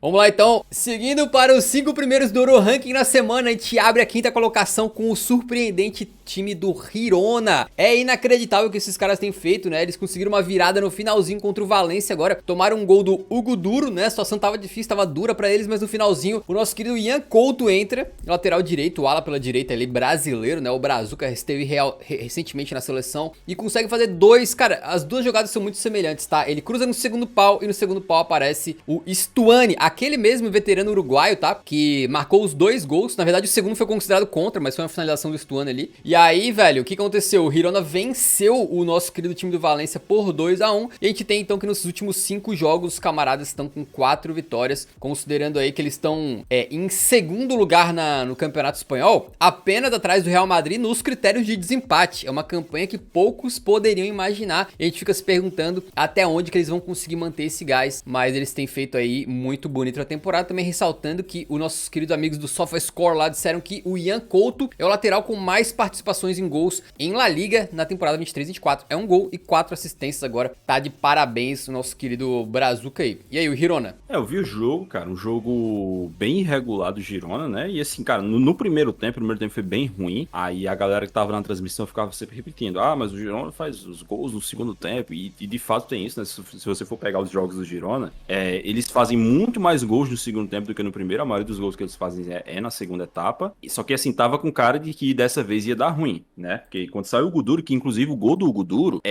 Vamos lá então, seguindo para os 5 primeiros do Euro Ranking na semana, a gente abre a 5ª colocação com o surpreendente time do Girona. É inacreditável o que esses caras têm feito, né? Eles conseguiram uma virada no finalzinho contra o Valência agora, tomaram um gol do Hugo Duro, né? A situação tava difícil, tava dura pra eles, mas no finalzinho o nosso querido Ian Couto entra, lateral direito, o ala pela direita ali, brasileiro, né? O Brazuca esteve recentemente na seleção e consegue fazer dois, cara, as duas jogadas são muito semelhantes, tá? Ele cruza no segundo pau e no segundo pau aparece o Stuani, aquele mesmo veterano uruguaio, tá? Que marcou os 2 gols, na verdade o segundo foi considerado contra, mas foi uma finalização do Stuani ali. E aí, velho, o que aconteceu? O Girona venceu o nosso querido time do Valência por 2-1, e a gente tem então que nos últimos 5 jogos os camaradas estão com 4 vitórias, considerando aí que eles estão em segundo lugar no Campeonato Espanhol, apenas atrás do Real Madrid nos critérios de desempate. É uma campanha que poucos poderiam imaginar, e a gente fica se perguntando até onde que eles vão conseguir manter esse gás, mas eles têm feito aí muito bonito a temporada, também ressaltando que os nossos queridos amigos do SofaScore lá disseram que o Ian Couto é o lateral com mais participações em gols em La Liga na temporada 23-24. É um gol e 4 assistências agora. Tá de parabéns o nosso querido Brazuca aí. E aí, o Girona? Eu vi o jogo, cara, um jogo bem irregular do Girona, né? E assim, cara, no primeiro tempo foi bem ruim. Aí a galera que tava na transmissão ficava sempre repetindo: ah, mas o Girona faz os gols no segundo tempo. E de fato tem isso, né? Se você for pegar os jogos do Girona, eles fazem muito mais gols no segundo tempo do que no primeiro. A maioria dos gols que eles fazem é na segunda etapa. Só que assim, tava com cara de que dessa vez ia dar ruim, né? Porque quando saiu o Hugo Duro, que inclusive o gol do Hugo Duro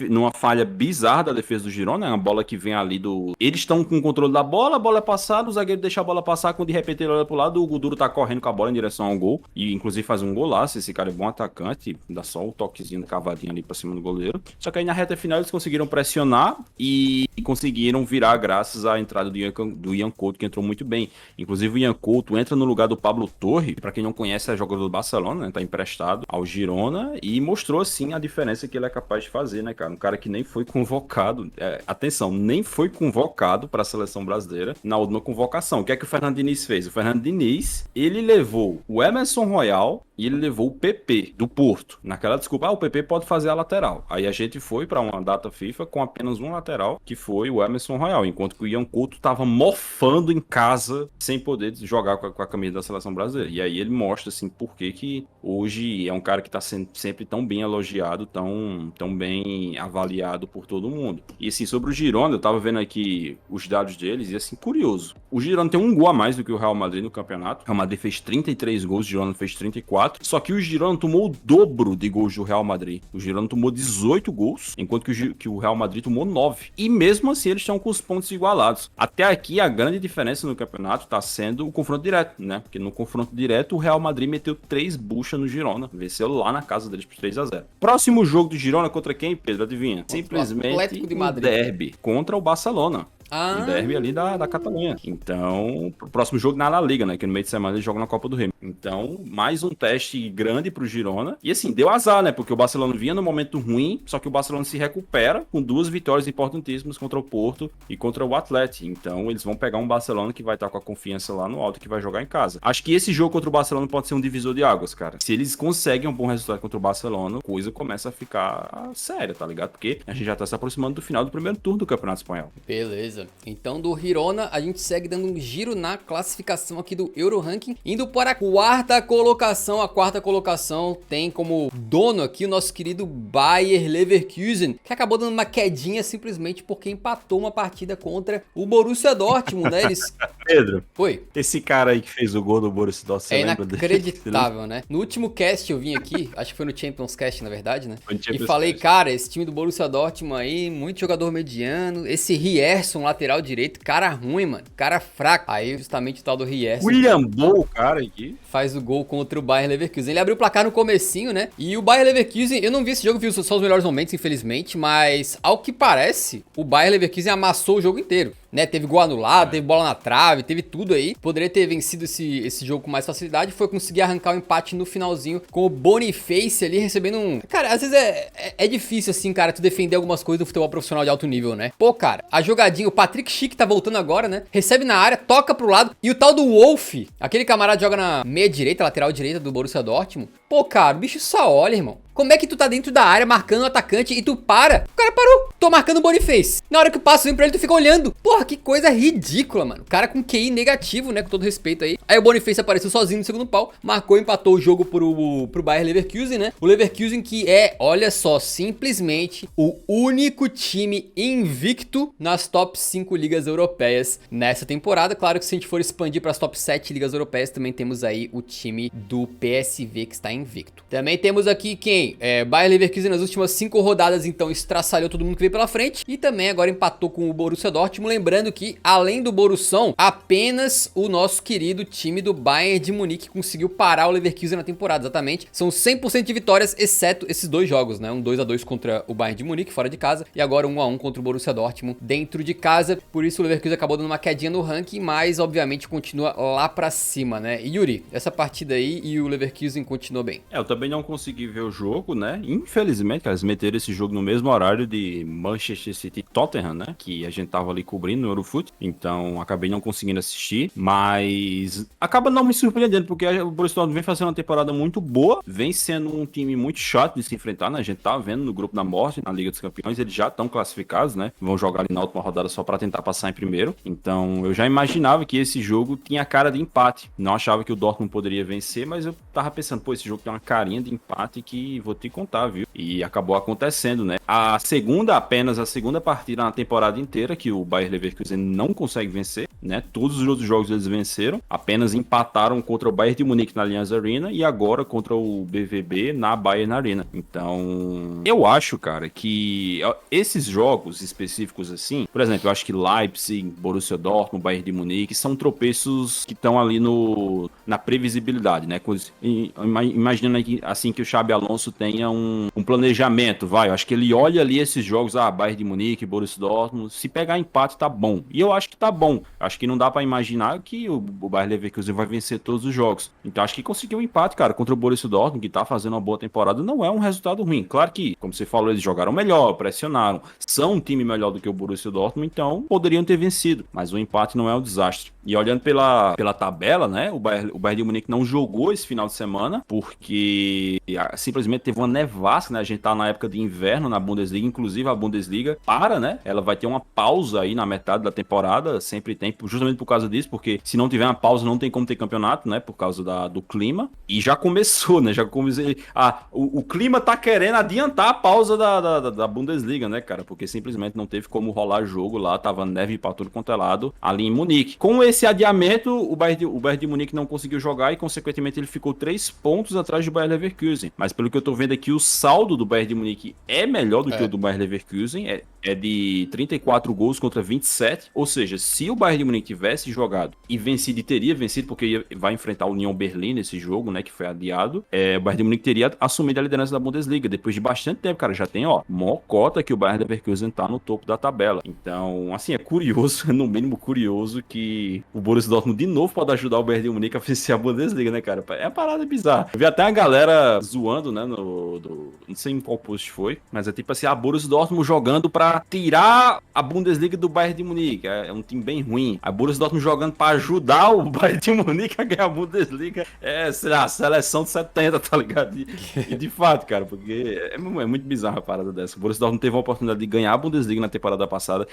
numa falha bizarra da defesa do Girona, é uma bola que vem ali do... Eles estão com o controle da bola, a bola é passada, o zagueiro deixa a bola passar, quando de repente ele olha pro lado, o Hugo Duro tá correndo com a bola em direção ao gol, e inclusive faz um golaço. Esse cara é bom atacante, dá só o toquezinho cavadinho ali pra cima do goleiro. Só que aí na reta final eles conseguiram pressionar e conseguiram virar graças à entrada do Ian Couto, que entrou muito bem. Inclusive o Ian Couto entra no lugar do Pablo Torre, pra quem não conhece, é jogador do Barcelona, né? Tá emprestado ao Girona, e mostrou assim a diferença que ele é capaz de fazer, né, cara? Um cara que nem foi convocado, atenção, nem foi convocado para a seleção brasileira na última convocação. O que é que o Fernando Diniz fez? O Fernando Diniz, ele levou o Emerson Royal e ele levou o PP do Porto. Naquela desculpa, o PP pode fazer a lateral. Aí a gente foi para uma data FIFA com apenas um lateral, que foi o Emerson Royal, enquanto que o Ian Couto tava mofando em casa sem poder jogar com a camisa da seleção brasileira. E aí ele mostra assim por que hoje é um cara que tá sendo sempre tão bem elogiado, tão bem avaliado por todo mundo. E assim, sobre o Girona, eu tava vendo aqui os dados deles, e assim, curioso. O Girona tem um gol a mais do que o Real Madrid no campeonato. O Real Madrid fez 33 gols, o Girona fez 34. Só que o Girona tomou o dobro de gols do Real Madrid. O Girona tomou 18 gols, enquanto que o Real Madrid tomou 9. E mesmo assim, eles estão com os pontos igualados. Até aqui, a grande diferença no campeonato tá sendo o confronto direto, né? Porque no confronto direto, o Real Madrid meteu 3 buchas no Girona. Venceu lá na casa deles por 3-0. Próximo jogo do Girona contra quem, Pedro? Adivinha? Simplesmente um derby contra o Barcelona. Um derby ali da Catalunha. Então, pro próximo jogo na La Liga, né? Que no meio de semana eles jogam na Copa do Rei. Então, mais um teste grande pro Girona. E assim, deu azar, né? Porque o Barcelona vinha no momento ruim, só que o Barcelona se recupera com 2 vitórias importantíssimas contra o Porto e contra o Atlético. Então, eles vão pegar um Barcelona que vai estar com a confiança lá no alto e que vai jogar em casa. Acho que esse jogo contra o Barcelona pode ser um divisor de águas, cara. Se eles conseguem um bom resultado contra o Barcelona, a coisa começa a ficar séria, tá ligado? Porque a gente já tá se aproximando do final do primeiro turno do Campeonato Espanhol. Beleza. Então do Girona a gente segue dando um giro na classificação aqui do Euro Ranking, indo para a 4ª colocação. A 4ª colocação tem como dono aqui o nosso querido Bayer Leverkusen, que acabou dando uma quedinha simplesmente porque empatou uma partida contra o Borussia Dortmund, né? Pedro, oi. Esse cara aí que fez o gol do Borussia Dortmund, você lembra dele? É inacreditável, né? No último cast eu vim aqui, acho que foi no Champions Cast, na verdade, né? E falei, cara, esse time do Borussia Dortmund aí, muito jogador mediano, esse Rierson, lateral direito, cara ruim, mano, cara fraco. Aí justamente o tal do Rierson... William Bow, cara, aqui. Faz o gol contra o Bayer Leverkusen. Ele abriu o placar no comecinho, né? E o Bayer Leverkusen, eu não vi esse jogo, vi só os melhores momentos, infelizmente, mas ao que parece, o Bayer Leverkusen amassou o jogo inteiro, né? Teve gol anulado, teve bola na trave, teve tudo aí. Poderia ter vencido esse jogo com mais facilidade. Foi conseguir arrancar o empate no finalzinho com o Boniface ali recebendo um... Cara, às vezes é difícil assim, cara, tu defender algumas coisas do futebol profissional de alto nível, né? Pô, cara, a jogadinha, o Patrick Schick tá voltando agora, né? Recebe na área, toca pro lado. E o tal do Wolf, aquele camarada joga na meia direita, lateral direita do Borussia Dortmund. Pô, cara, o bicho só olha, irmão. Como é que tu tá dentro da área marcando o atacante e tu para? O cara parou. Tô marcando o Boniface. Na hora que o passo vem pra ele, tu fica olhando. Porra, que coisa ridícula, mano. O cara com QI negativo, né? Com todo respeito aí. Aí o Boniface apareceu sozinho no segundo pau. Marcou e empatou o jogo pro Bayer Leverkusen, né? O Leverkusen que é, olha só, simplesmente o único time invicto nas top 5 ligas europeias nessa temporada. Claro que se a gente for expandir para as top 7 ligas europeias, também temos aí o time do PSV que está invicto. Também temos aqui quem? Bayer Leverkusen nas últimas 5 rodadas, então estraçalhou todo mundo que veio pela frente. E também agora empatou com o Borussia Dortmund. Lembrando que, além do Borussão, apenas o nosso querido time do Bayern de Munique conseguiu parar o Leverkusen na temporada, exatamente. São 100% de vitórias, exceto esses dois jogos, né? Um 2-2 contra o Bayern de Munique, fora de casa, e agora 1-1 contra o Borussia Dortmund, dentro de casa. Por isso o Leverkusen acabou dando uma quedinha no ranking, mas obviamente continua lá pra cima, né? E Yuri, essa partida aí e o Leverkusen continuou bem. Eu também não consegui ver o jogo, né? Infelizmente, cara, eles meteram esse jogo no mesmo horário de Manchester City e Tottenham, né? Que a gente tava ali cobrindo no Eurofoot, então acabei não conseguindo assistir, mas acaba não me surpreendendo, porque o Borussia Dortmund vem fazendo uma temporada muito boa, vem sendo um time muito chato de se enfrentar, né? A gente tá vendo no grupo da morte, na Liga dos Campeões, eles já estão classificados, né? Vão jogar ali na última rodada só pra tentar passar em primeiro, então eu já imaginava que esse jogo tinha cara de empate, não achava que o Dortmund poderia vencer, mas eu tava pensando, pô, esse jogo tem uma carinha de empate que vou te contar, viu? E acabou acontecendo, né? Apenas a segunda partida na temporada inteira que o Bayer Leverkusen não consegue vencer, né? Todos os outros jogos eles venceram, apenas empataram contra o Bayern de Munique na Allianz Arena e agora contra o BVB na Bayern Arena. Então, eu acho, cara, que esses jogos específicos assim, por exemplo, eu acho que Leipzig, Borussia Dortmund, Bayern de Munique são tropeços que estão ali na previsibilidade, né? Imaginando assim que o Xabi Alonso tenha um planejamento, vai, eu acho que ele olha ali esses jogos, Bayern de Munique, Borussia Dortmund, se pegar empate tá bom, e eu acho que tá bom, acho que não dá pra imaginar que o Bayer Leverkusen vai vencer todos os jogos, então acho que conseguiu um empate, cara, contra o Borussia Dortmund, que tá fazendo uma boa temporada, não é um resultado ruim, claro que, como você falou, eles jogaram melhor, pressionaram, são um time melhor do que o Borussia Dortmund, então poderiam ter vencido, mas o empate não é um desastre. E olhando pela tabela, né, o Bayern de Munique não jogou esse final de semana, porque simplesmente teve uma nevasca, né, a gente tá na época de inverno na Bundesliga, inclusive a Bundesliga né, ela vai ter uma pausa aí na metade da temporada, sempre tem, justamente por causa disso, porque se não tiver uma pausa não tem como ter campeonato, né, por causa do clima, e já começou, né, o clima tá querendo adiantar a pausa da Bundesliga, né, cara, porque simplesmente não teve como rolar jogo lá, tava neve pra tudo quanto é lado, ali em Munique. Com esse adiamento, o Bayern de Munique não conseguiu jogar e, consequentemente, ele ficou 3 pontos atrás do Bayer Leverkusen. Mas, pelo que eu tô vendo aqui, o saldo do Bayern de Munique é melhor do que o do Bayer Leverkusen. É de 34 gols contra 27. Ou seja, se o Bayern de Munique tivesse jogado e vencido, e teria vencido, porque vai enfrentar o Union Berlin nesse jogo, né, que foi adiado, o Bayern de Munique teria assumido a liderança da Bundesliga. Depois de bastante tempo, cara, já tem, mocota que o Bayer Leverkusen tá no topo da tabela. Então, assim, é curioso, no mínimo curioso, que o Borussia Dortmund de novo pode ajudar o Bayern de Munique a vencer a Bundesliga, né, cara? É uma parada bizarra. Eu vi até uma galera zoando, né, não sei em qual post foi, mas é tipo assim, a Borussia Dortmund jogando pra tirar a Bundesliga do Bayern de Munique. É um time bem ruim. A Borussia Dortmund jogando pra ajudar o Bayern de Munique a ganhar a Bundesliga. Sei lá, a seleção de 70, tá ligado? E de fato, cara, porque é muito bizarra a parada dessa. O Borussia Dortmund teve a oportunidade de ganhar a Bundesliga na temporada passada.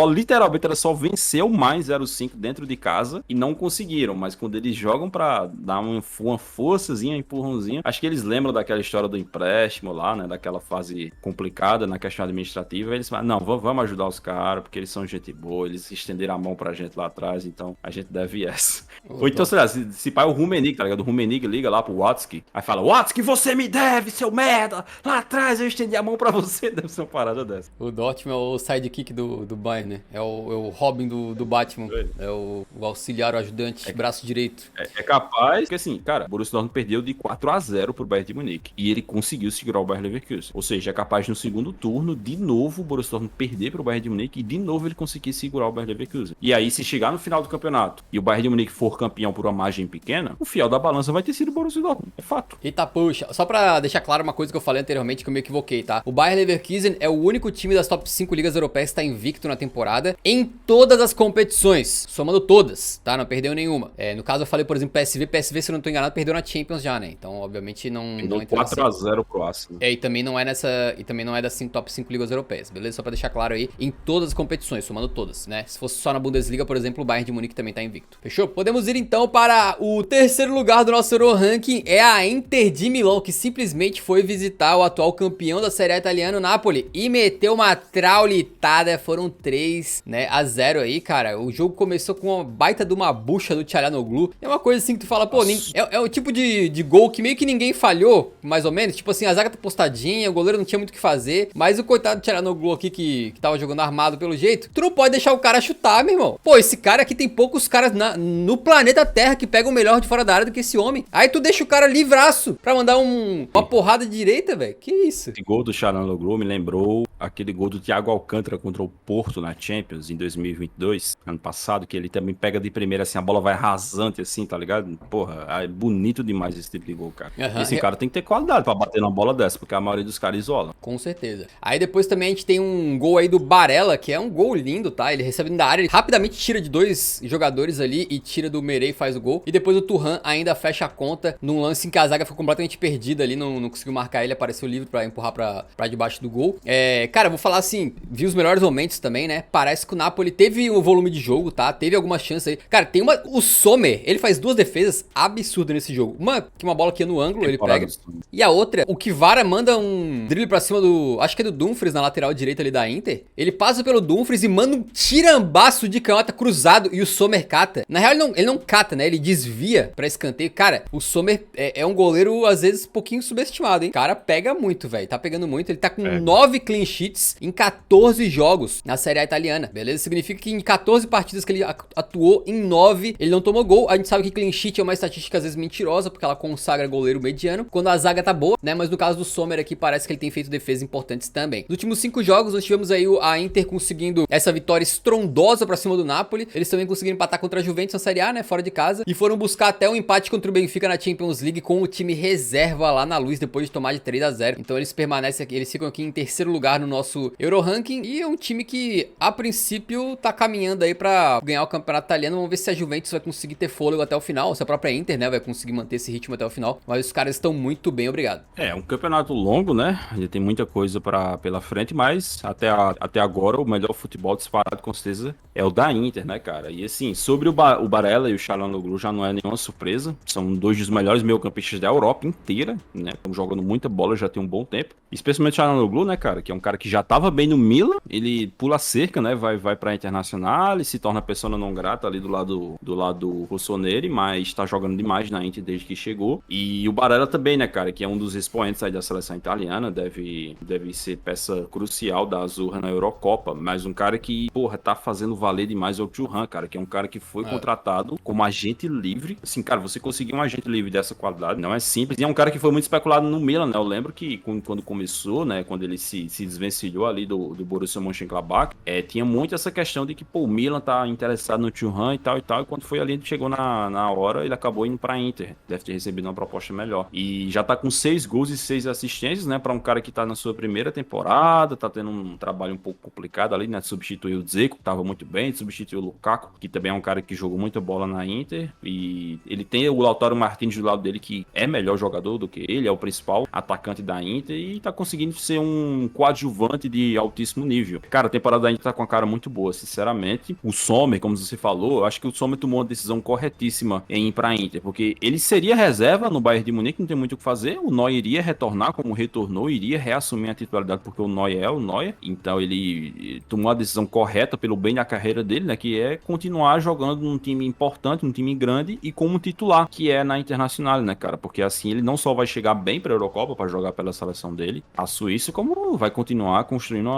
Literalmente, era só vencer o Mainz 05 dentro de casa e não conseguiram, mas quando eles jogam pra dar uma forçazinha, um empurrãozinho, acho que eles lembram daquela história do empréstimo lá, né, daquela fase complicada na questão administrativa, eles falam, não, vamos ajudar os caras, porque eles são gente boa, eles estenderam a mão pra gente lá atrás, então a gente deve essa. Ou então, sei lá, se pai o Rummenigge, tá ligado? O Rummenigge liga lá pro Watzke, aí fala, Watzke, você me deve, seu merda, lá atrás eu estendi a mão pra você, deve ser uma parada dessa. O Dortmund é o sidekick do Bayern, né? É o Robin do Batman, é o auxiliar, o ajudante, braço direito. É capaz, porque assim, cara, o Borussia Dortmund perdeu de 4-0 pro Bayern de Munique, e ele conseguiu segurar o Bayer Leverkusen, ou seja, é capaz no segundo turno, de novo, o Borussia Dortmund perder pro Bayern de Munique, e de novo ele conseguir segurar o Bayer Leverkusen. E aí, se chegar no final do campeonato, e o Bayern de Munique for campeão por uma margem pequena, o fiel da balança vai ter sido o Borussia Dortmund, é fato. Eita, puxa, só pra deixar claro uma coisa que eu falei anteriormente, que eu me equivoquei, tá? O Bayer Leverkusen é o único time das top 5 ligas europeias que tá invicto na temporada, em todas as competições, somando todas, tá? Não perdeu nenhuma. No caso, eu falei, por exemplo, PSV, se eu não tô enganado, perdeu na Champions já, né? Então, obviamente, não entra nessa... 4-0 pro Arsenal. E também não é das top 5 ligas europeias, beleza? Só pra deixar claro aí, em todas as competições, somando todas, né? Se fosse só na Bundesliga, por exemplo, o Bayern de Munique também tá invicto. Fechou? Podemos ir então para o terceiro lugar do nosso Euro Ranking, é a Inter de Milão, que simplesmente foi visitar o atual campeão da Série A italiana, o Napoli, e meteu uma traulitada, foram 3-0 aí, cara. O jogo começou com uma baita de uma bucha do Çalhanoğlu. É uma coisa assim que tu fala, pô, é o tipo de gol que meio que ninguém falhou, mais ou menos. Tipo assim, a zaga tá postadinha, o goleiro não tinha muito o que fazer, mas o coitado do Çalhanoğlu aqui que tava jogando armado pelo jeito, tu não pode deixar o cara chutar, meu irmão. Pô, esse cara aqui tem poucos caras no planeta Terra que pegam o melhor de fora da área do que esse homem. Aí tu deixa o cara livraço pra mandar uma porrada direita, velho. Que isso? Esse gol do Çalhanoğlu me lembrou aquele gol do Thiago Alcântara contra o Porto na Champions em 2022, ano passado, que ele também pega de primeira assim, a bola vai rasante assim, tá ligado? Porra, é bonito demais esse tipo de gol, cara. Esse cara tem que ter qualidade pra bater numa bola dessa, porque a maioria dos caras isola. Com certeza. Aí depois também a gente tem um gol aí do Barella, que é um gol lindo, tá? Ele recebe da área, ele rapidamente tira de 2 jogadores ali e tira do Merey e faz o gol. E depois o Thuram ainda fecha a conta num lance em que a zaga ficou completamente perdida ali, não conseguiu marcar ele, apareceu livre pra empurrar pra debaixo do gol. Cara, vou falar assim, vi os melhores momentos também, né? Parece que o Napoli teve o volume de jogo, tá? Teve algumas chances aí. Cara, tem o Sommer, ele faz 2 defesas absurdas nesse jogo. Uma bola que ia no ângulo, ele pega. E a outra, o Kvara manda um drible pra cima acho que é do Dumfries na lateral direita ali da Inter. Ele passa pelo Dumfries e manda um tirambaço de canhota cruzado e o Sommer cata. Na real, ele não cata, né? Ele desvia pra escanteio. Cara, o Sommer é um goleiro, às vezes, um pouquinho subestimado, hein? O cara pega muito, velho. Tá pegando muito. Ele tá com 9 clean sheets em 14 jogos na Série A italiana, beleza? Significa que em 14 partidas que ele atuou, em 9 ele não tomou gol. A gente sabe que clean sheet é uma estatística às vezes mentirosa, porque ela consagra goleiro mediano quando a zaga tá boa, né? Mas no caso do Sommer aqui, parece que ele tem feito defesas importantes também. Nos últimos 5 jogos, nós tivemos aí a Inter conseguindo essa vitória estrondosa pra cima do Napoli. Eles também conseguiram empatar contra a Juventus na Série A, né? Fora de casa. E foram buscar até um empate contra o Benfica na Champions League com o time reserva lá na Luz, depois de tomar de 3-0. Então eles permanecem aqui, eles ficam aqui em terceiro lugar no nosso Euro Ranking. E é um time que, a princípio, tá caminhando aí pra ganhar o campeonato italiano. Vamos ver se a Juventus vai conseguir ter fôlego até o final. Se a própria Inter, né, vai conseguir manter esse ritmo até o final. Mas os caras estão muito bem, obrigado. É um campeonato longo, né? Ainda tem muita coisa pela frente, mas até agora o melhor futebol disparado com certeza é o da Inter, né, cara? E assim, sobre o Barella e o Çalhanoğlu já não é nenhuma surpresa. São 2 dos melhores meio-campistas da Europa inteira, né? Estão jogando muita bola já tem um bom tempo. Especialmente o Çalhanoğlu, né, cara? Que é um cara que já tava bem no Milan. Ele pula a cerca, né? Vai pra Internacional e se torna persona não grata ali do lado rossoneri, mas tá jogando demais na Inter desde que chegou. E o Barella também, né, cara? Que é um dos expoentes aí da seleção italiana. Deve ser peça crucial da Azzurra na Eurocopa. Mas um cara que, porra, tá fazendo valer demais é o Thuram, cara. Que é um cara que foi contratado como agente livre. Assim, cara, você conseguir um agente livre dessa qualidade não é simples. E é um cara que foi muito especulado no Milan, né? Eu lembro que quando começou, né? Quando ele se desvencilhou ali do Borussia Mönchengladbach, tinha muito essa questão de que, pô, o Milan tá interessado no Thuram e tal. E quando foi ali, chegou na hora, ele acabou indo pra Inter. Deve ter recebido uma proposta melhor. E já tá com 6 gols e 6 assistências, né? Pra um cara que tá na sua primeira temporada, tá tendo um trabalho um pouco complicado ali, né? Substituiu o Dzeko, que tava muito bem, substituiu o Lukaku, que também é um cara que jogou muita bola na Inter. E ele tem o Lautaro Martínez do lado dele, que é melhor jogador do que ele, é o principal atacante da Inter e tá conseguindo ser um coadjuvante de altíssimo nível. Cara, a temporada da Inter tá com uma cara muito boa, sinceramente. O Sommer, como você falou, eu acho que o Sommer tomou uma decisão corretíssima em ir pra Inter, porque ele seria reserva no Bayern de Munique, não tem muito o que fazer. O Neuer iria retornar como retornou, iria reassumir a titularidade porque o Neuer é o Neuer. Então ele tomou a decisão correta pelo bem da carreira dele, né, que é continuar jogando num time importante, num time grande e como titular, que é na Internacional, né, cara? Porque assim ele não só vai chegar bem pra Eurocopa para jogar pela seleção dele, a Suíça, como vai continuar construindo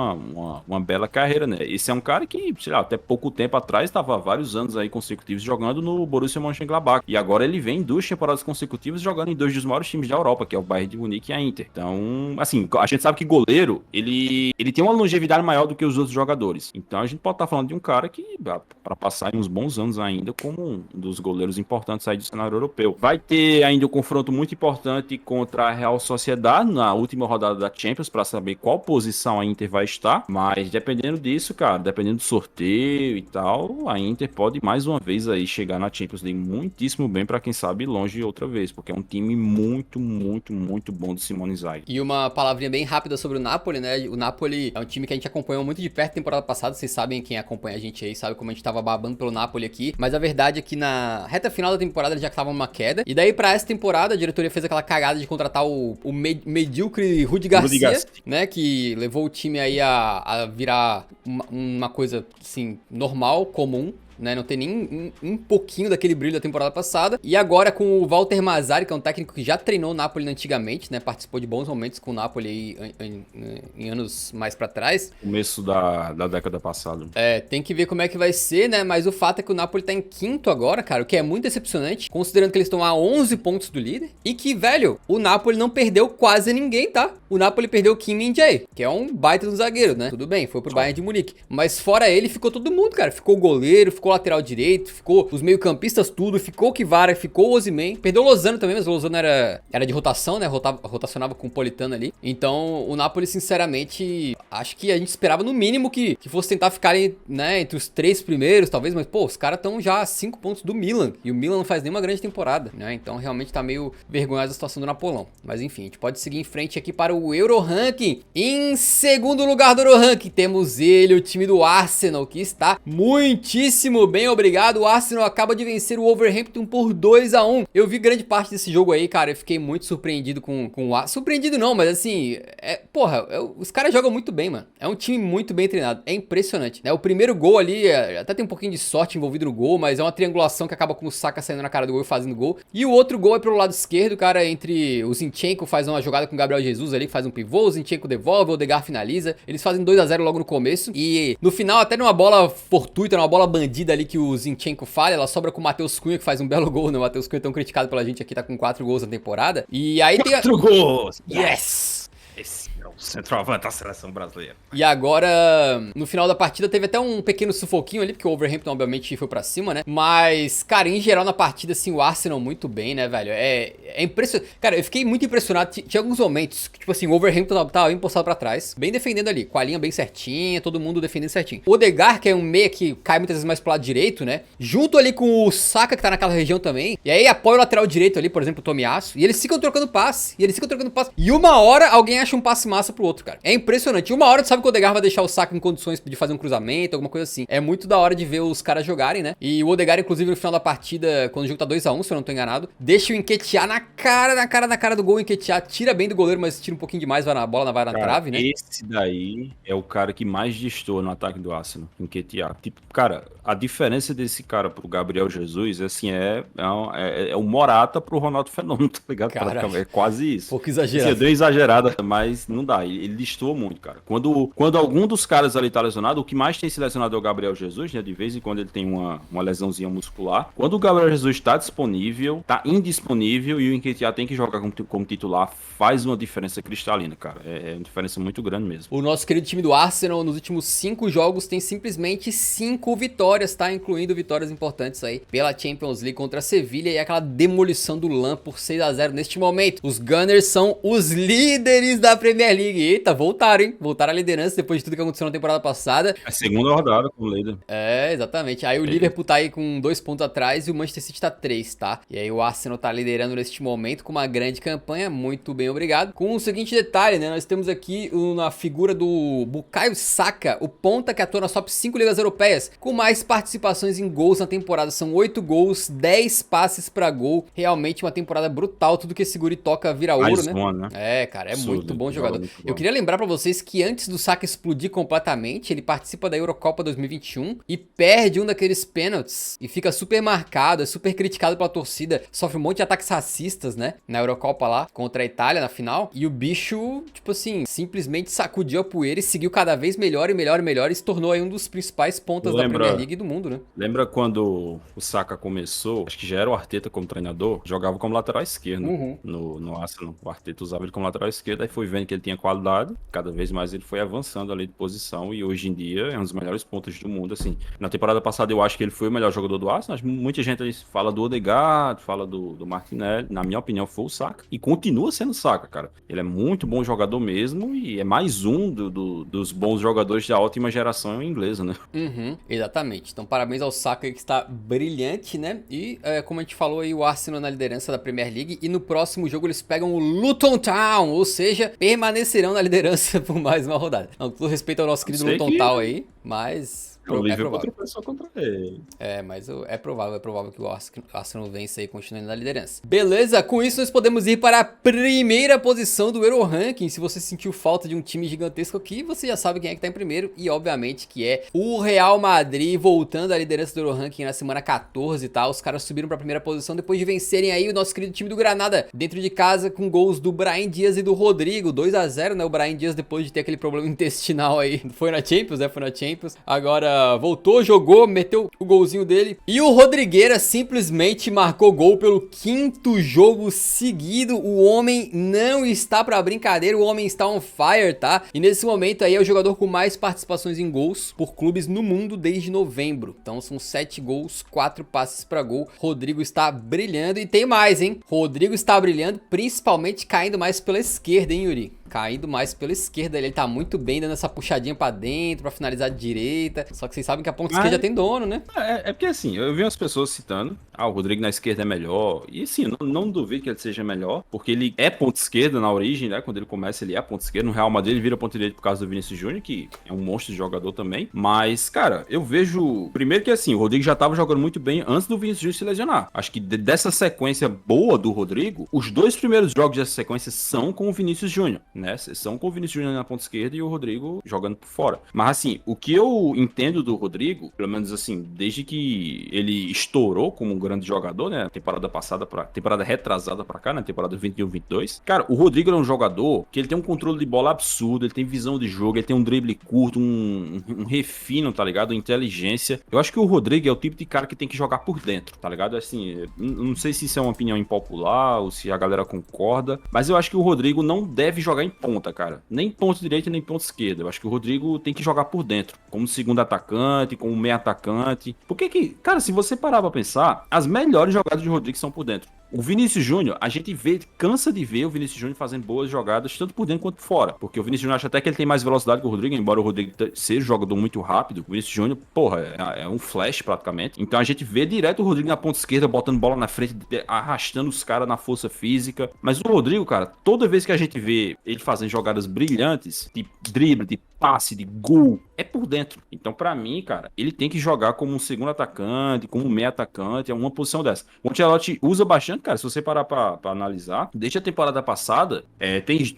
uma bela carreira, né? Esse é um cara que, sei lá, até pouco tempo atrás estava vários anos aí consecutivos jogando no Borussia Mönchengladbach. E agora ele vem 2 temporadas consecutivas jogando em 2 dos maiores times da Europa, que é o Bayern de Munique e a Inter. Então, assim, a gente sabe que goleiro, ele tem uma longevidade maior do que os outros jogadores. Então a gente pode estar falando de um cara que, para passar uns bons anos ainda, como um dos goleiros importantes aí do cenário europeu. Vai ter ainda um confronto muito importante contra a Real Sociedad na última rodada da Champions pra saber qual posição a Inter vai estar, mas dependendo disso, cara, dependendo do sorteio e tal, a Inter pode mais uma vez aí chegar na Champions League muitíssimo bem pra quem sabe ir longe outra vez, porque é um time muito, muito, muito bom de Simone Inzaghi. E uma palavrinha bem rápida sobre o Napoli, né? O Napoli é um time que a gente acompanhou muito de perto temporada passada, vocês sabem, quem acompanha a gente aí sabe como a gente tava babando pelo Napoli aqui, mas a verdade é que na reta final da temporada ele já tava numa queda, e daí pra essa temporada a diretoria fez aquela cagada de contratar o medíocre Rudi Garcia, né? Que levou o time aí a virar uma coisa, assim, normal, comum, né? Não tem nem um pouquinho daquele brilho da temporada passada. E agora com o Walter Mazzarri, que é um técnico que já treinou o Napoli antigamente, né? Participou de bons momentos com o Napoli aí em anos mais pra trás. Começo da década passada. Tem que ver como é que vai ser, né? Mas o fato é que o Napoli tá em quinto agora, cara, o que é muito decepcionante, considerando que eles estão a 11 pontos do líder. E que, velho, o Napoli não perdeu quase ninguém, tá? O Napoli perdeu o Kim Min-jae, que é um baita do zagueiro, né? Tudo bem, foi pro Bayern de Munique. Mas fora ele, ficou todo mundo, cara. Ficou o goleiro, ficou o lateral direito, ficou os meio-campistas tudo, ficou o Kvara, ficou o Osimhen. Perdeu o Lozano também, mas o Lozano era de rotação, né? Rotacionava com o Politano ali. Então, o Napoli, sinceramente, acho que a gente esperava no mínimo que fosse tentar ficar, né, entre os 3 primeiros, talvez, mas, pô, os caras estão já a 5 pontos do Milan. E o Milan não faz nenhuma grande temporada, né? Então, realmente tá meio vergonhosa a situação do Napolão. Mas, enfim, a gente pode seguir em frente aqui para o Euro Ranking. Em segundo lugar do Euro Ranking, temos ele, o time do Arsenal, que está muitíssimo bem, obrigado. O Arsenal acaba de vencer o Wolverhampton por 2-1. Eu vi grande parte desse jogo aí, cara. Eu fiquei muito surpreendido com o Arsenal. Surpreendido não, mas assim, os caras jogam muito bem, mano. É um time muito bem treinado. É impressionante, né? O primeiro gol ali, até tem um pouquinho de sorte envolvido no gol, mas é uma triangulação que acaba com o Saka saindo na cara do gol e fazendo gol. E o outro gol é pro lado esquerdo, cara, entre o Zinchenko faz uma jogada com o Gabriel Jesus ali, que faz um pivô, o Zinchenko devolve, o Odegaard finaliza. Eles fazem 2-0 logo no começo. E no final, até numa bola fortuita, numa bola bandida ali que o Zinchenko falha, ela sobra com o Matheus Cunha, que faz um belo gol, né? O Matheus Cunha é tão criticado pela gente aqui, tá com 4 gols na temporada. E aí tem 4 gols! Yes! Esse é o centroavante da seleção brasileira. E agora, no final da partida, teve até um pequeno sufoquinho ali, porque o Wolverhampton, obviamente, foi pra cima, né? Mas, cara, em geral, na partida, assim, o Arsenal muito bem, né, velho? É impressionante. Cara, eu fiquei muito impressionado. Tinha alguns momentos que, tipo assim, o Wolverhampton tava bem postado pra trás, bem defendendo ali, com a linha bem certinha, todo mundo defendendo certinho. O Odegaard, que é um meia que cai muitas vezes mais pro lado direito, né? Junto ali com o Saka, que tá naquela região também. E aí apoia o lateral direito ali, por exemplo, o Tomiyasu. E eles ficam trocando passe. E uma hora, alguém acha um passe massa pro outro, cara. É impressionante. Uma hora tu sabe que o Odegaard vai deixar o Saka em condições de fazer um cruzamento, alguma coisa assim. É muito da hora de ver os caras jogarem, né? E o Odegaard, inclusive, no final da partida, quando o jogo tá 2-1, se eu não tô enganado, deixa o Nketiah na cara do gol. O Nketiah tira bem do goleiro, mas tira um pouquinho demais, vai na bola, vai na trave, né? Esse daí é o cara que mais destoa no ataque do Arsenal, Nketiah. Tipo, cara, a diferença desse cara pro Gabriel Jesus, assim, é o Morata pro Ronaldo Fenômeno, tá ligado? Caralho. É quase isso. Pouco exagerado. Assim, eu dei uma exagerada, mas não dá. Ele destoa muito, cara. Quando algum dos caras ali tá lesionado, o que mais tem se lesionado é o Gabriel Jesus, né? De vez em quando ele tem uma lesãozinha muscular. Quando o Gabriel Jesus tá disponível, tá indisponível e o Nketiah tem que jogar como titular, faz uma diferença cristalina, cara. É uma diferença muito grande mesmo. O nosso querido time do Arsenal, nos últimos 5 jogos, tem simplesmente 5 vitórias, tá? Incluindo vitórias importantes aí pela Champions League contra a Sevilha e aquela demolição do Lan por 6-0 neste momento. Os Gunners são os líderes da Premier League. Eita, voltaram, hein? Voltaram à liderança depois de tudo que aconteceu na temporada passada. É a segunda rodada com o líder. Exatamente. Aí o Liverpool tá aí com 2 pontos atrás e o Manchester City tá 3, tá? E aí o Arsenal tá liderando neste momento com uma grande campanha, muito bem, obrigado. Com o seguinte detalhe, né? Nós temos aqui na figura do Bukayo Saka, o ponta que atua nas top 5 ligas europeias, com mais participações em gols na temporada. São 8 gols, 10 passes pra gol. Realmente uma temporada brutal. Tudo que esse guri toca vira ouro, Mais né? uma, né? Cara, é Absurdo, muito bom jogador. muito bom. Eu queria lembrar pra vocês que antes do Saka explodir completamente, ele participa da Eurocopa 2021 e perde um daqueles pênaltis e fica super marcado, é super criticado pela torcida, sofre um monte de ataques racistas, né? Na Eurocopa lá, contra a Itália na final. E o bicho, tipo assim, simplesmente sacudiu a poeira e seguiu cada vez melhor e melhor e melhor e se tornou aí um dos principais pontas da Premier League e do mundo, né? Lembra quando o Saka começou, acho que já era o Arteta como treinador, jogava como lateral esquerdo no Arsenal. O Arteta usava ele como lateral esquerdo, aí foi vendo que ele tinha qualidade, cada vez mais ele foi avançando ali de posição e hoje em dia é um dos melhores pontos do mundo, assim. Na temporada passada eu acho que ele foi o melhor jogador do Arsenal, muita gente ali fala do Odegaard, fala do Martinelli, na minha opinião foi o Saka, e continua sendo o Saka, cara. Ele é muito bom jogador mesmo e é mais um dos bons jogadores da ótima geração inglesa, né? Uhum, exatamente. Então, parabéns ao Saka que está brilhante, né? E, como a gente falou aí, o Arsenal na liderança da Premier League. E no próximo jogo eles pegam o Luton Town, ou seja, permanecerão na liderança por mais uma rodada. Não, com todo respeito ao nosso querido Luton Town aí, mas... O Liverpool tropeçou contra ele. Mas é provável que o Arsenal vença e continue na liderança. Beleza, com isso nós podemos ir para a primeira posição do Euro Ranking. Se você sentiu falta de um time gigantesco aqui, você já sabe quem é que tá em primeiro. E obviamente que é o Real Madrid, voltando à liderança do Euro Ranking na semana 14 e tal. Os caras subiram para a primeira posição depois de vencerem aí o nosso querido time do Granada, dentro de casa, com gols do Brahim Dias e do Rodrigo. 2-0, né? O Brahim Dias, depois de ter aquele problema intestinal aí, foi na Champions, né? Foi na Champions. Agora voltou, jogou, meteu o golzinho dele. E o Rodrigueira simplesmente marcou gol pelo quinto jogo seguido. O homem não está pra brincadeira, o homem está on fire, tá? E nesse momento aí é o jogador com mais participações em gols por clubes no mundo desde novembro. Então são 7 gols, 4 passes pra gol. Rodrigo está brilhando e tem mais, hein? Rodrigo está brilhando, principalmente caindo mais pela esquerda, hein, Yuri? Caindo mais pela esquerda, ele tá muito bem dando essa puxadinha pra dentro, pra finalizar de direita. Só que vocês sabem que a ponta esquerda tem dono, né? É porque assim, eu vi umas pessoas citando, o Rodrigo na esquerda é melhor. E assim, não duvido que ele seja melhor, porque ele é ponta esquerda na origem, né? Quando ele começa, ele é ponta esquerda. No Real Madrid, ele vira ponta direita por causa do Vinícius Júnior, que é um monstro de jogador também. Mas, cara, eu vejo. Primeiro que assim, o Rodrigo já tava jogando muito bem antes do Vinícius Júnior se lesionar. Acho que dessa sequência boa do Rodrigo, os 2 primeiros jogos dessa sequência são com o Vinícius Júnior, né? São com o Vinícius Júnior na ponta esquerda e o Rodrigo jogando por fora. Mas assim, o que eu entendo do Rodrigo, pelo menos assim, desde que ele estourou como um grande jogador, né? Temporada retrasada pra cá, né? Temporada 21-22. Cara, o Rodrigo é um jogador que ele tem um controle de bola absurdo, ele tem visão de jogo, ele tem um drible curto, um refino, tá ligado? Uma inteligência. Eu acho que o Rodrigo é o tipo de cara que tem que jogar por dentro, tá ligado? Assim, não sei se isso é uma opinião impopular ou se a galera concorda, mas eu acho que o Rodrigo não deve jogar em ponta, cara. Nem ponta direita, nem ponta esquerda. Eu acho que o Rodrigo tem que jogar por dentro, como segundo atacante, como meio atacante. Porque que, cara, se você parar pra pensar, as melhores jogadas de Rodrigo são por dentro. O Vinícius Júnior, a gente cansa de ver o Vinícius Júnior fazendo boas jogadas, tanto por dentro quanto por fora. Porque o Vinícius Júnior acha até que ele tem mais velocidade que o Rodrigo, embora o Rodrigo seja um jogador muito rápido. O Vinícius Júnior, porra, é um flash praticamente. Então a gente vê direto o Rodrigo na ponta esquerda, botando bola na frente, arrastando os caras na força física. Mas o Rodrigo, cara, toda vez que a gente vê ele fazendo jogadas brilhantes, de drible, de passe, de gol, é por dentro. Então, pra mim, cara, ele tem que jogar como um segundo atacante, como um meio atacante, é uma posição dessa. O Ancelotti usa bastante, cara, se você parar pra analisar, desde a temporada passada,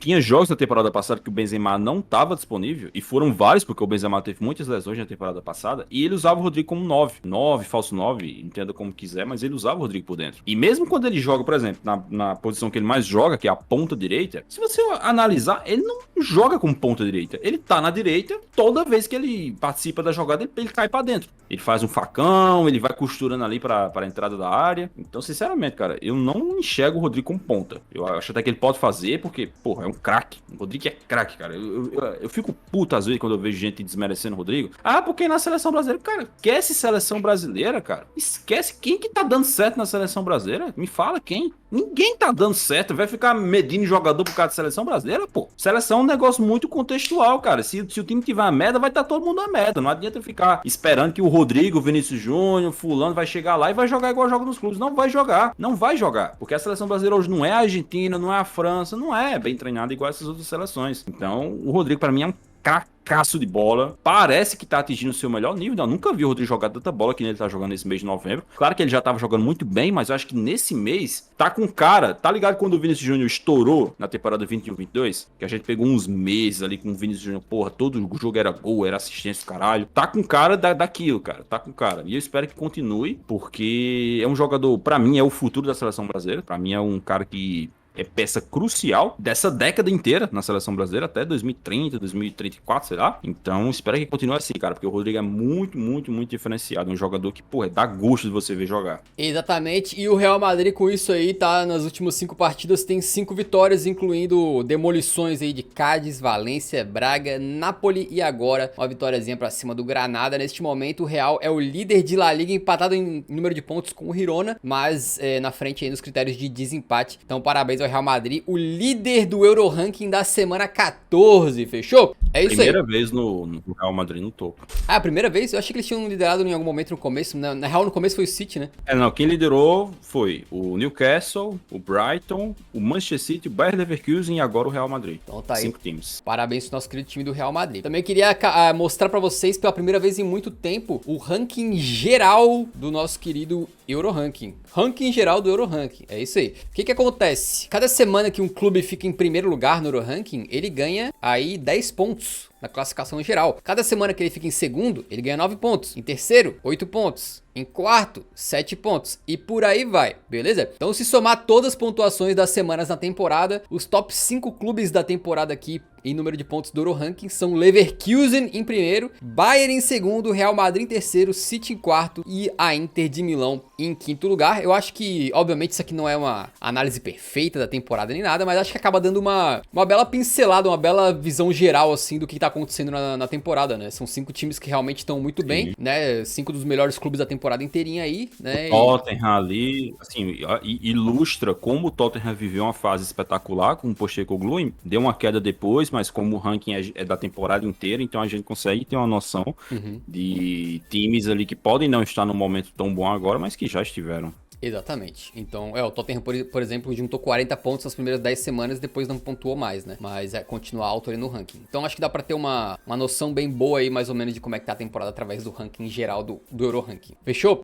tinha jogos da temporada passada que o Benzema não tava disponível, e foram vários, porque o Benzema teve muitas lesões na temporada passada, e ele usava o Rodrigo como 9, falso 9, entenda como quiser, mas ele usava o Rodrigo por dentro. E mesmo quando ele joga, por exemplo, na posição que ele mais joga, que é a ponta direita, se você analisar, ele não joga como ponta direita, ele tá na direita, toda vez que ele participa da jogada, ele cai pra dentro. Ele faz um facão, ele vai costurando ali pra entrada da área. Então, sinceramente, cara, eu não enxergo o Rodrigo como ponta. Eu acho até que ele pode fazer, porque, porra, é um craque. O Rodrigo é craque, cara. Eu fico puto às vezes quando eu vejo gente desmerecendo o Rodrigo. Porque na seleção brasileira, cara, esquece seleção brasileira, cara. Esquece quem que tá dando certo na seleção brasileira. Me fala quem. Ninguém tá dando certo. Vai ficar medindo jogador por causa de seleção brasileira, pô. Seleção é um negócio muito contextual, cara. Se o time tiver uma merda, vai estar todo mundo na merda. Não adianta ficar esperando que o Rodrigo, o Vinícius Júnior, fulano vai chegar lá e vai jogar igual joga nos clubes. Não vai jogar. Não vai jogar. Porque a seleção brasileira hoje não é a Argentina, não é a França, não é bem treinada igual essas outras seleções. Então, o Rodrigo, pra mim, é um cracaço de bola, parece que tá atingindo o seu melhor nível. Eu nunca vi o Rodrigo jogar tanta bola que ele tá jogando nesse mês de novembro. Claro que ele já tava jogando muito bem, mas eu acho que nesse mês tá com cara, tá ligado quando o Vinícius Júnior estourou na temporada 21-22, que a gente pegou uns meses ali com o Vinícius Júnior, porra, todo o jogo era gol, era assistência, caralho. Tá com cara daquilo, cara, tá com cara. E eu espero que continue, porque é um jogador, pra mim, é o futuro da seleção brasileira. Pra mim é um cara que é peça crucial dessa década inteira na seleção brasileira, até 2030, 2034, sei lá. Então, espero que continue assim, cara, porque o Rodrigo é muito, muito, muito diferenciado. Um jogador que, pô, dá gosto de você ver jogar. Exatamente, e o Real Madrid com isso aí, tá, nas últimas 5 partidas tem 5 vitórias, incluindo demolições aí de Cádiz, Valência, Braga, Napoli e agora uma vitóriazinha pra cima do Granada. Neste momento o Real é o líder de La Liga, empatado em número de pontos com o Girona, mas na frente aí nos critérios de desempate. Então parabéns ao Real Madrid, o líder do Euro Ranking da semana 14, fechou? É isso aí. Primeira vez no Real Madrid no topo. Ah, a primeira vez? Eu achei que eles tinham liderado em algum momento no começo, na real no começo foi o City, né? Não, quem liderou foi o Newcastle, o Brighton, o Manchester City, o Bayer Leverkusen e agora o Real Madrid. Então tá aí. 5 times. Parabéns pro nosso querido time do Real Madrid. Também queria mostrar pra vocês, pela primeira vez em muito tempo, o ranking geral do nosso querido Euro Ranking. Ranking geral do Euro Ranking, é isso aí. O que acontece? Cada semana que um clube fica em primeiro lugar no Euro Ranking, ele ganha aí 10 pontos na classificação geral. Cada semana que ele fica em segundo, ele ganha 9 pontos. Em terceiro, 8 pontos. Em quarto, 7 pontos. E por aí vai, beleza? Então se somar todas as pontuações das semanas na temporada, os top 5 clubes da temporada aqui em número de pontos do Euro Ranking são Leverkusen em primeiro, Bayern em segundo, Real Madrid em terceiro, City em quarto e a Inter de Milão em quinto lugar. Eu acho que, obviamente, isso aqui não é uma análise perfeita da temporada nem nada, mas acho que acaba dando uma bela pincelada, uma bela visão geral, assim, do que tá acontecendo na temporada, né? São 5 times que realmente estão muito bem, né? 5 dos melhores clubes da temporada inteirinha aí, né? O Tottenham ali, assim, ilustra como o Tottenham viveu uma fase espetacular com o Postecoglou, deu uma queda depois, mas como o ranking é da temporada inteira, então a gente consegue ter uma noção de times ali que podem não estar num momento tão bom agora, mas que já estiveram. Exatamente. Então, o Tottenham, por exemplo, juntou 40 pontos nas primeiras 10 semanas e depois não pontuou mais, né? Mas continua alto ali no ranking. Então, acho que dá pra ter uma noção bem boa aí, mais ou menos, de como é que tá a temporada através do ranking geral do Euro Ranking. Fechou?